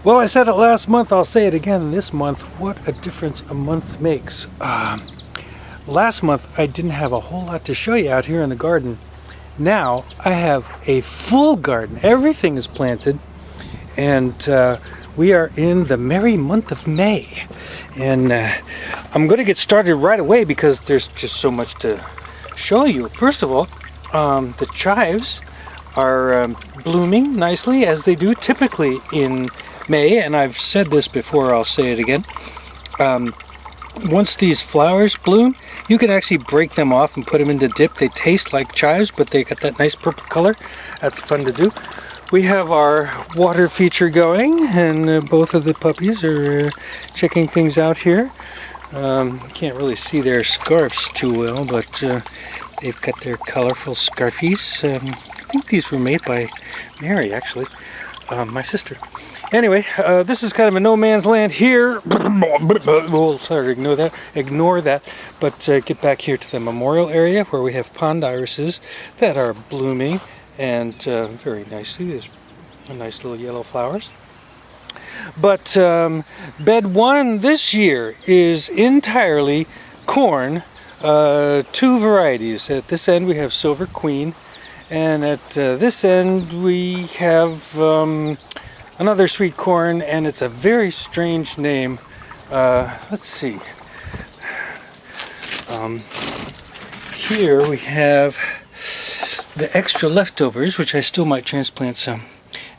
Well, I said it last month, I'll say it again this month. What a difference a month makes. Last month, I didn't have a whole lot to show you out here in the garden. Now, I have a full garden. Everything is planted. And we are in the merry month of May. And I'm going to get started right away because there's just so much to show you. First of all, the chives are blooming nicely, as they do typically in May, and I've said this before, I'll say it again. Once these flowers bloom, you can actually break them off and put them into dip. They taste like chives, but they got that nice purple color. That's fun to do. We have our water feature going, and both of the puppies are checking things out here. Can't really see their scarves too well, but they've got their colorful scarfies. I think these were made by Mary, actually, my sister. Anyway, this is kind of a no man's land here. We'll sort of ignore that, but get back here to the memorial area where we have pond irises that are blooming and very nicely. There's nice little yellow flowers. But bed one this year is entirely corn, two varieties. At this end we have Silver Queen, and at this end we have another sweet corn, and it's a very strange name. Let's see. Here we have the extra leftovers, which I still might transplant some.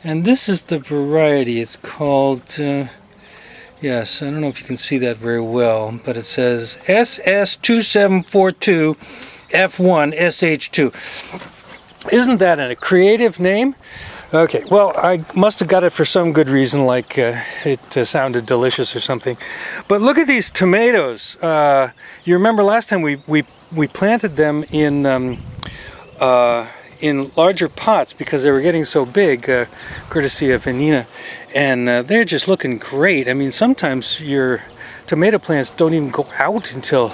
And this is the variety. It's called, yes, I don't know if you can see that very well, but it says SS2742 F1 SH2. Isn't that a creative name? Okay, well, I must have got it for some good reason, like it sounded delicious or something. But look at these tomatoes. You remember last time we planted them in larger pots because they were getting so big, courtesy of Vanina, and they're just looking great. I mean, sometimes your tomato plants don't even go out until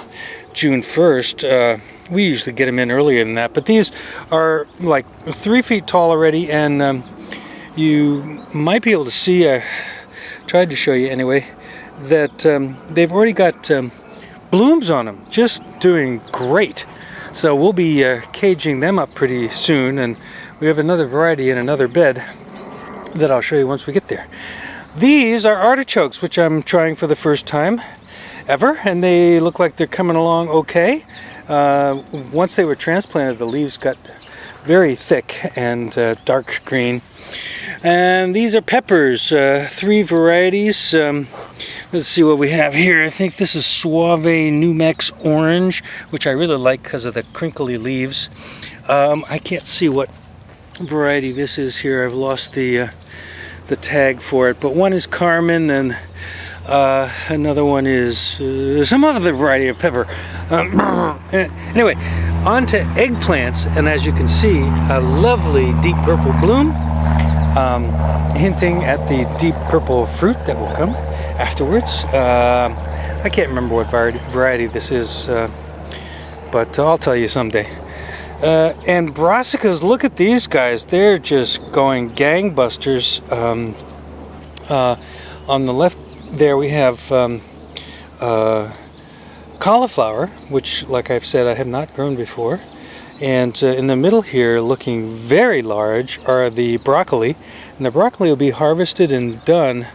June 1st. We usually get them in earlier than that, but these are like 3 feet tall already, and you might be able to see, I tried to show you anyway, that they've already got blooms on them, just doing great. So we'll be caging them up pretty soon, and we have another variety in another bed that I'll show you once we get there. These are artichokes, which I'm trying for the first time ever, and they look like they're coming along okay. Once they were transplanted, the leaves got very thick and dark green. And these are peppers, 3 varieties. Let's see what we have here. I think this is Suave Numex Orange, which I really like because of the crinkly leaves. I can't see what variety this is here. I've lost the tag for it. But one is Carmen, and another one is some other variety of pepper. Anyway, on to eggplants, and as you can see, a lovely deep purple bloom, hinting at the deep purple fruit that will come afterwards. I can't remember what variety this is, but I'll tell you someday. And brassicas, look at these guys. They're just going gangbusters. On the left there we have cauliflower, which, like I've said, I have not grown before. And in the middle here, looking very large, are the broccoli. And the broccoli will be harvested and done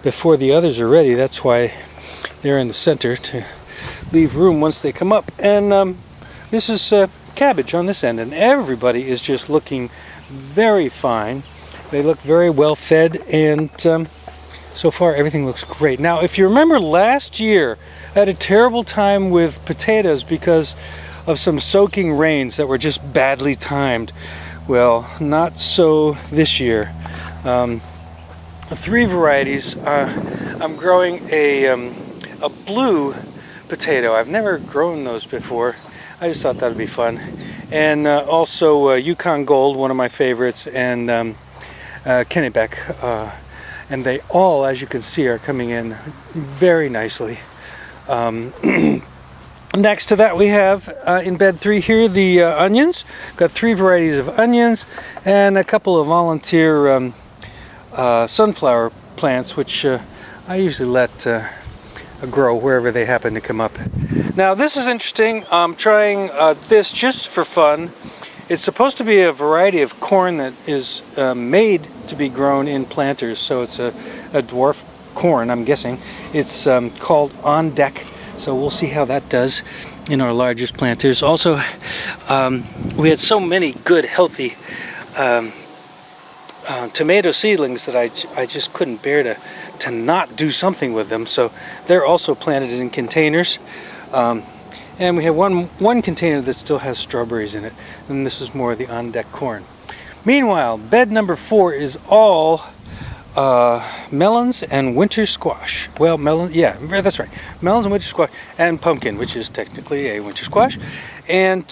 before the others are ready. That's why they're in the center, to leave room once they come up. And this is cabbage on this end. And everybody is just looking very fine. They look very well fed, and so far everything looks great. Now, if you remember last year, I had a terrible time with potatoes because of some soaking rains that were just badly timed. Well, not so this year. 3 varieties. I'm growing a blue potato. I've never grown those before. I just thought that would be fun. And also Yukon Gold, one of my favorites, and Kennebec. And they all, as you can see, are coming in very nicely. Next to that we have in bed 3 here the onions. Got 3 varieties of onions and a couple of volunteer sunflower plants, which I usually let grow wherever they happen to come up. Now this is interesting. I'm trying this just for fun. It's supposed to be a variety of corn that is made to be grown in planters, so it's a dwarf corn, I'm guessing. It's called On Deck, so we'll see how that does in our largest planters. Also, we had so many good, healthy tomato seedlings that I just couldn't bear to not do something with them, so they're also planted in containers. And we have one container that still has strawberries in it, and this is more of the on-deck corn. Meanwhile, bed number 4 is all melons and winter squash. Well, yeah, that's right. Melons and winter squash, and pumpkin, which is technically a winter squash. And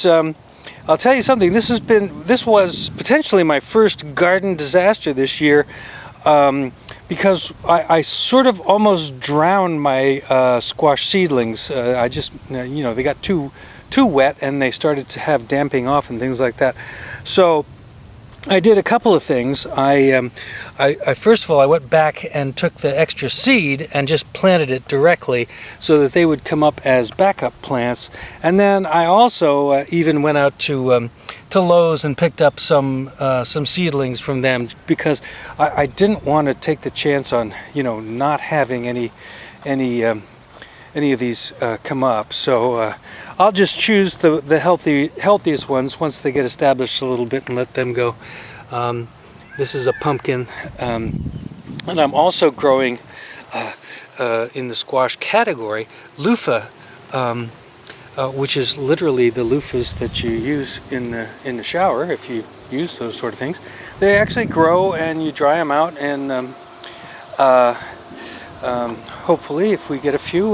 I'll tell you something. This was potentially my first garden disaster this year. Because I sort of almost drowned my squash seedlings. I just, they got too wet and they started to have damping off and things like that. So I did a couple of things. I first of all, I went back and took the extra seed and just planted it directly so that they would come up as backup plants. And then I also even went out to Lowe's and picked up some seedlings from them, because I didn't want to take the chance on not having any of these come up. So I'll just choose the healthiest ones once they get established a little bit and let them go. This is a pumpkin, and I'm also growing in the squash category loofah, which is literally the loofahs that you use in the shower if you use those sort of things. They actually grow and you dry them out, and hopefully if we get a few,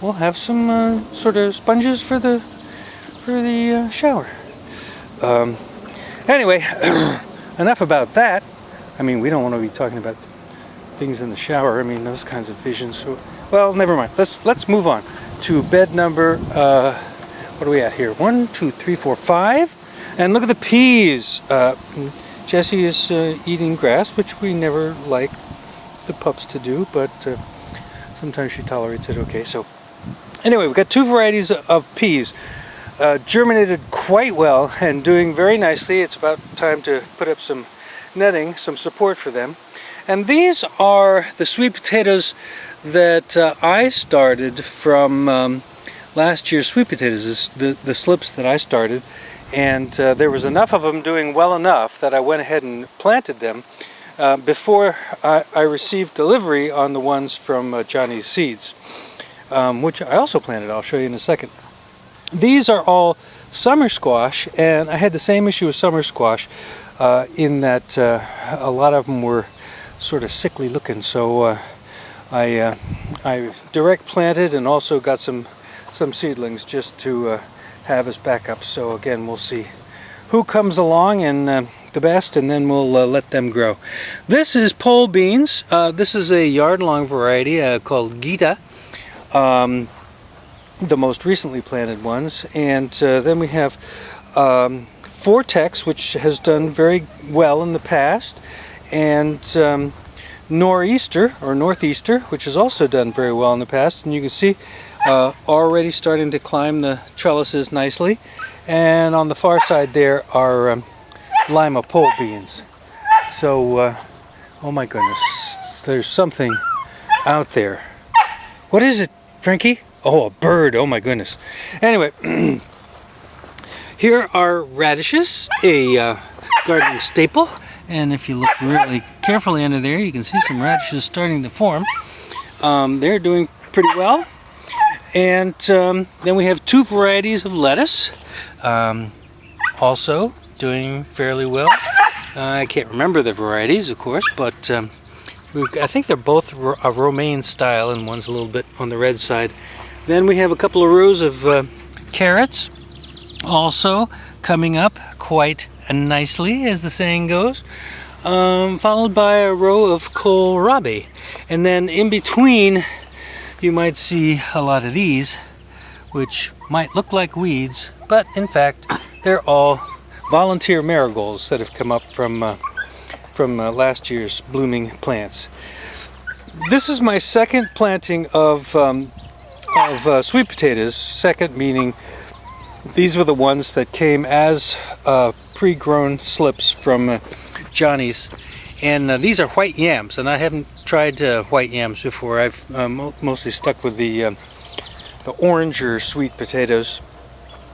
we'll have some sort of sponges for the shower. Anyway, enough about that. I mean, we don't want to be talking about things in the shower. I mean, those kinds of visions. So, well, never mind. Let's move on to bed number, what are we at here? 1, 2, 3, 4, 5. And look at the peas. Jessie is eating grass, which we never like the pups to do, but sometimes she tolerates it okay. So anyway, we've got 2 varieties of peas. Germinated quite well and doing very nicely. It's about time to put up some netting, some support for them. And these are the sweet potatoes that I started from last year's sweet potatoes, the slips that I started. And there was enough of them doing well enough that I went ahead and planted them before I received delivery on the ones from Johnny's Seeds, which I also planted. I'll show you in a second. These are all summer squash, and I had the same issue with summer squash in that a lot of them were sort of sickly looking. So I direct planted and also got some seedlings just to have as backup. So again, we'll see who comes along and the best, and then we'll let them grow. This is pole beans. This is a yard-long variety called Gita. The most recently planted ones, and then we have Vortex, which has done very well in the past, and Nor'easter, which has also done very well in the past, and you can see already starting to climb the trellises nicely. And on the far side there are Lima pole beans. So, oh my goodness, there's something out there. What is it, Frankie? Oh, a bird. Oh my goodness. Anyway, here are radishes, a gardening staple. And if you look really carefully under there, you can see some radishes starting to form. They're doing pretty well. And then we have 2 varieties of lettuce, also doing fairly well. I can't remember the varieties, of course, but I think they're both a romaine style, and one's a little bit on the red side. Then we have a couple of rows of carrots, also coming up quite nicely, as the saying goes, followed by a row of kohlrabi. And then in between, you might see a lot of these, which might look like weeds, but in fact they're all volunteer marigolds that have come up from last year's blooming plants. This is my second planting of sweet potatoes. Second meaning these were the ones that came as pre-grown slips from Johnny's. And these are white yams, and I haven't tried white yams before. I've mostly stuck with the orange or sweet potatoes.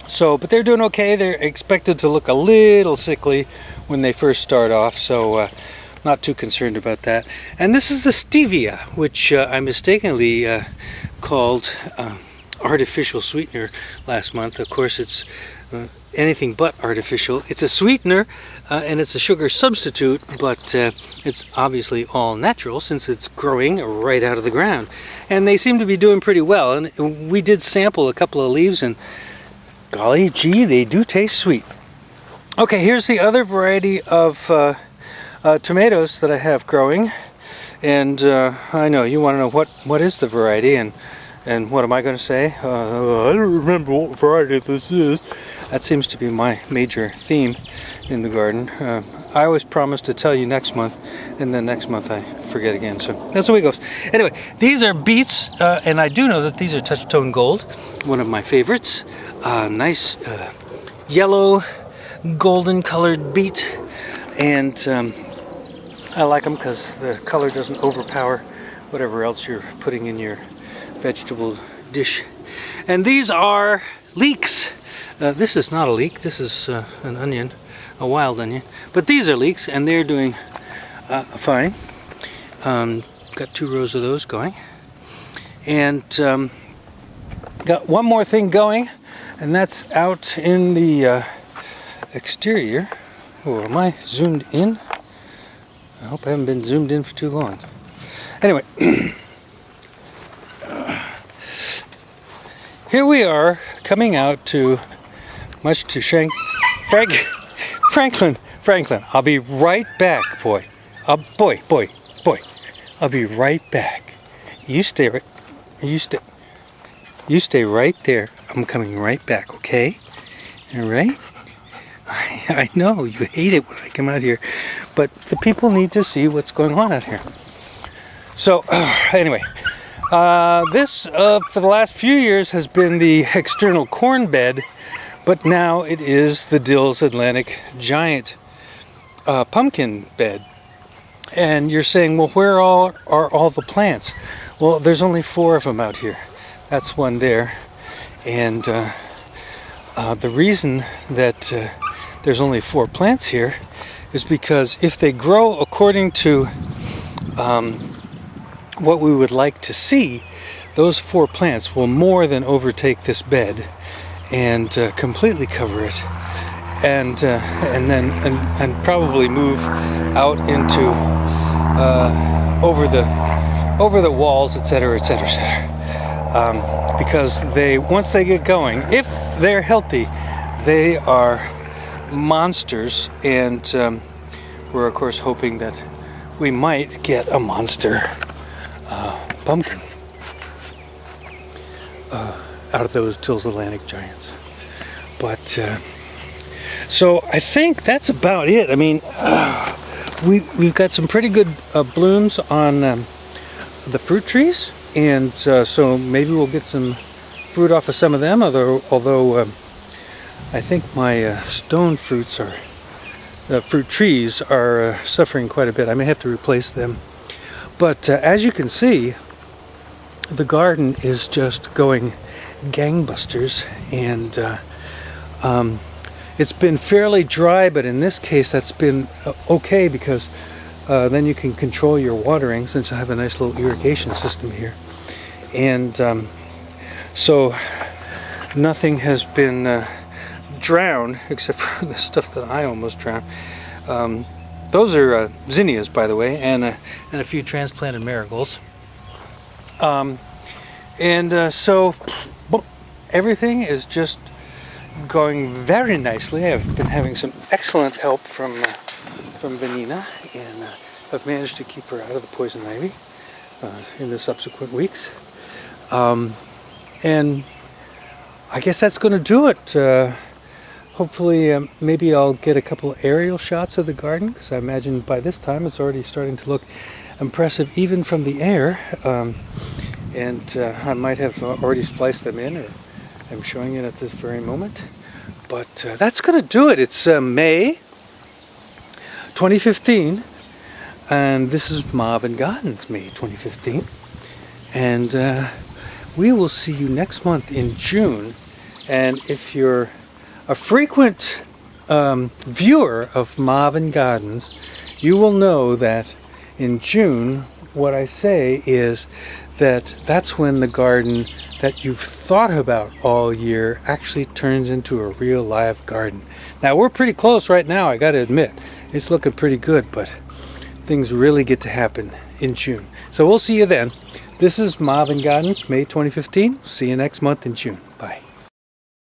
So, but they're doing okay. They're expected to look a little sickly when they first start off, so not too concerned about that. And this is the Stevia, which I mistakenly called artificial sweetener last month. Of course, it's anything but artificial. It's a sweetener and it's a sugar substitute, but it's obviously all natural since it's growing right out of the ground. And they seem to be doing pretty well. And we did sample a couple of leaves, and golly gee, they do taste sweet. Okay, here's the other variety of tomatoes that I have growing. And I know you want to know what is the variety, and what am I going to say? I don't remember what variety this is. That seems to be my major theme in the garden. I always promise to tell you next month, and then next month I forget again. So that's the way it goes. Anyway, these are beets, and I do know that these are touch-tone gold, one of my favorites. Nice yellow, golden-colored beet, and I like them because the color doesn't overpower whatever else you're putting in your vegetable dish. And these are leeks. This is not a leek, this is an onion, a wild onion. But these are leeks, and they're doing fine. Got 2 rows of those going. And got one more thing going, and that's out in the exterior. Oh, am I zoomed in? I hope I haven't been zoomed in for too long. Anyway, here we are coming out to, much to Franklin, I'll be right back, boy. Boy. I'll be right back. You stay right there. I'm coming right back, okay? All right? I know you hate it when I come out here, but the people need to see what's going on out here. So, anyway, this for the last few years has been the external corn bed, but now it is the Dill's Atlantic Giant pumpkin bed. And you're saying, well, where are all the plants? Well, there's only 4 of them out here. That's one there. And the reason that there's only 4 plants here is because if they grow according to what we would like to see, those 4 plants will more than overtake this bed and completely cover it, and then probably move out into over the walls, etc., etc., etc. Because once they get going, if they're healthy, they are monsters, and we're of course hoping that we might get a monster pumpkin out of those Dill's Atlantic Giants. But so I think that's about it. I mean, we've got some pretty good blooms on the fruit trees, and so maybe we'll get some fruit off of some of them. Although I think my stone fruits fruit trees are suffering quite a bit. I may have to replace them. But as you can see, the garden is just going gangbusters, and it's been fairly dry, but in this case that's been okay, because then you can control your watering, since I have a nice little irrigation system here. And so nothing has been drowned except for the stuff that I almost drowned. Those are zinnias, by the way, and a few transplanted marigolds. So everything is just going very nicely. I've been having some excellent help from Vanina, and I've managed to keep her out of the poison ivy in the subsequent weeks. And I guess that's going to do it. Hopefully, maybe I'll get a couple aerial shots of the garden, because I imagine by this time it's already starting to look impressive even from the air. And I might have already spliced them in, or I'm showing it at this very moment. But that's going to do it. It's May 2015, and this is Marvin Gardens, May 2015. And we will see you next month in June. And if you're a frequent viewer of Marvin Gardens, you will know that in June, what I say is that that's when the garden that you've thought about all year actually turns into a real live garden. Now, we're pretty close right now, I got to admit. It's looking pretty good, but things really get to happen in June. So we'll see you then. This is Marvin Gardens, May 2015. See you next month in June. Bye.